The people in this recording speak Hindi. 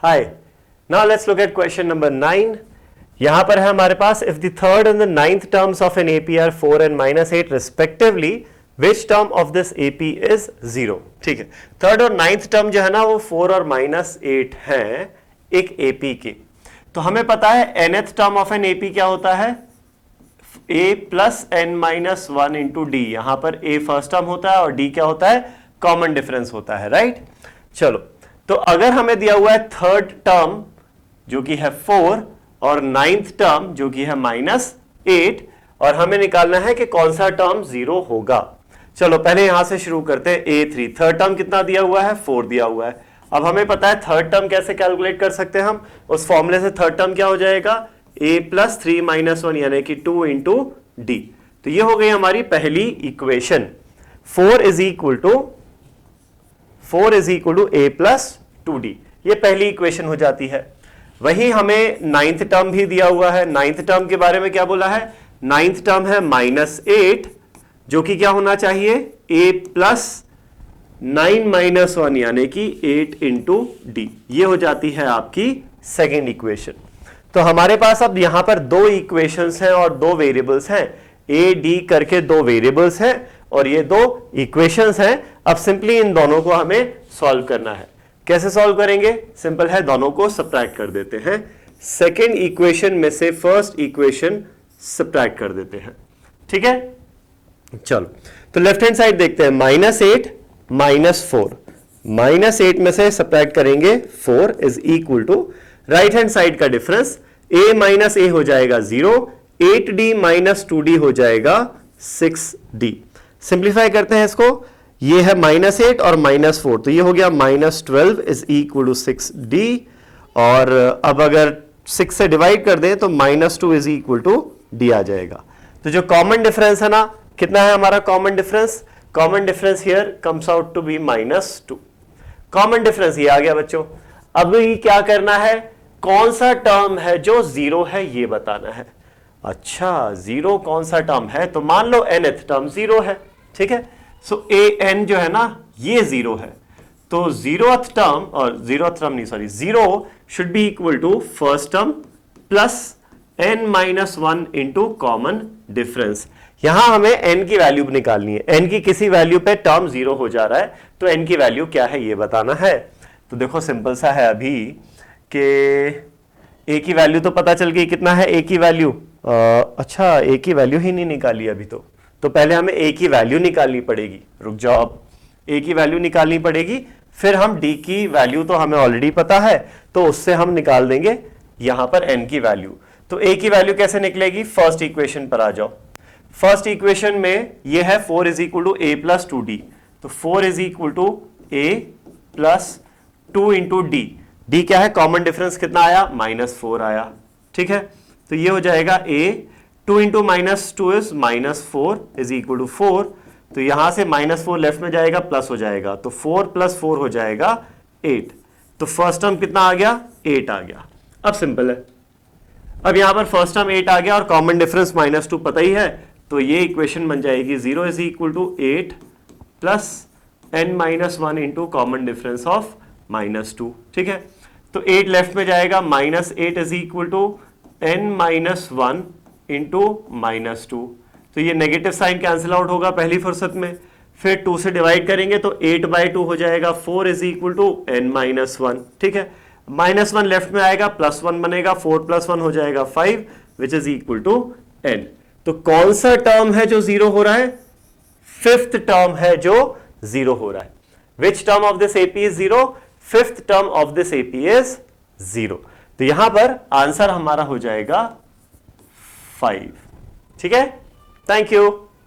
Hi, now let's look at question number 9। यहां पर है हमारे पास if the third and the ninth terms of an AP are 4 and -8 respectively which term of this AP is 0। ठीक है, थर्ड और नाइन्थ टर्म जो है ना वो 4 और -8 हैं एक एपी के। तो हमें पता है nth term of an AP क्या होता है, a plus n minus 1 into D. यहां पर a फर्स्ट टर्म होता है और d क्या होता है, कॉमन डिफरेंस होता है, राइट। चलो, तो अगर हमें दिया हुआ है थर्ड टर्म जो कि है 4 और नाइन्थ टर्म जो कि है -8 और हमें निकालना है कि कौन सा टर्म 0 होगा। चलो पहले यहां से शुरू करते हैं। a3 थर्ड टर्म कितना दिया हुआ है, 4 दिया हुआ है। अब हमें पता है थर्ड टर्म कैसे कैलकुलेट कर सकते हैं हम, उस फॉर्मूले से थर्ड टर्म क्या हो जाएगा, a प्लस 3 माइनस 1 यानी कि 2 इंटू डी। तो ये हो गई हमारी पहली equation. 4 is equal to a plus 2d, ये पहली इक्वेशन हो जाती है। वही हमें नाइन्थ टर्म भी दिया हुआ है। नाइन्थ टर्म के बारे में क्या बोला है, नाइन्थ टर्म है -8 जो कि क्या होना चाहिए, a प्लस 9 माइनस 1 यानी कि 8 इंटू डी। ये हो जाती है आपकी सेकेंड इक्वेशन। तो हमारे पास अब यहां पर दो इक्वेशंस हैं और दो वेरिएबल्स हैं, a d करके दो वेरिएबल्स हैं और ये दो इक्वेशंस हैं। अब सिंपली इन दोनों को हमें सॉल्व करना है। कैसे सॉल्व करेंगे, सिंपल है, दोनों को सब्ट्रैक्ट कर देते हैं। सेकेंड इक्वेशन में से फर्स्ट इक्वेशन सब्ट्रैक्ट कर देते हैं, ठीक है। चलो, तो लेफ्ट हैंड साइड देखते हैं, -8 -4, -8 में से सब्ट्रैक्ट करेंगे 4 is equal to right hand side का डिफरेंस, a माइनस a हो जाएगा 0, 8d माइनस 2d हो जाएगा 6d। सिंप्लीफाई करते हैं इसको, ये है -8 और -4, तो ये हो गया -12 इज इक्वल टू 6d। और अब अगर 6 से डिवाइड कर दें तो -2 इज इक्वल टू d आ जाएगा। तो जो कॉमन डिफरेंस है ना, कितना है हमारा common difference, common difference here comes out to be -2। Common difference ये आ गया बच्चों। अब ये क्या करना है, कौन सा टर्म है जो 0 है ये बताना है। अच्छा, 0 कौन सा टर्म है, तो मान लो nth टर्म 0 है, ठीक है। सो an जो है ना ये 0 है, तो 0th टर्म और 0th टर्म नहीं, sorry, 0 should be equal to first term plus n minus 1 into common difference. यहां हमें n की वैल्यू निकालनी है। n की किसी वैल्यू पे टर्म 0 हो जा रहा है, तो n की वैल्यू क्या है ये बताना है। तो देखो सिंपल सा है अभी कि a की वैल्यू तो पता चल गई, कितना है a की वैल्यू, अच्छा a की वैल्यू ही नहीं निकाली अभी तो पहले हमें a की वैल्यू निकालनी पड़ेगी। रुक जाओ, अब a की वैल्यू निकालनी पड़ेगी, फिर हम d की वैल्यू तो हमें ऑलरेडी पता है, तो उससे हम निकाल देंगे यहां पर n की वैल्यू। तो a की वैल्यू कैसे निकलेगी, फर्स्ट इक्वेशन पर आ जाओ। फर्स्ट इक्वेशन में ये है 4 is equal to a plus 2d, तो 4 is equal to a plus 2 into d. D क्या है, कॉमन डिफरेंस कितना आया, -4 आया, ठीक है। तो ये हो जाएगा a 2 into -2 is -4 is equal to 4। तो यहां से -4 लेफ्ट में जाएगा, प्लस हो जाएगा, तो 4 प्लस 4 हो जाएगा 8। तो फर्स्ट टर्म कितना आ गया, 8 आ गया। अब सिंपल है, अब यहां पर फर्स्ट टर्म 8 आ गया और कॉमन डिफरेंस -2 पता ही है, तो ये इक्वेशन बन जाएगी 0 is equal to 8 plus n minus 1 into common difference of -2, ठीक है। तो 8 लेफ्ट में जाएगा, -8 is equal to n minus 1 into -2। तो ये नेगेटिव साइन कैंसिल आउट होगा पहली फुर्सत में, फिर 2 से डिवाइड करेंगे तो 8/2 हो जाएगा, 4 is equal to n minus 1, ठीक है। -1 लेफ्ट में आएगा, +1 बनेगा, 4 + 1 हो जाएगा 5 which is equal to n। तो कौन सा टर्म है जो 0 हो रहा है, फिफ्थ टर्म है जो 0 हो रहा है। Which term of this AP is 0, fifth term of this AP is 0। तो यहां पर आंसर हमारा हो जाएगा 5, ठीक है। Thank you.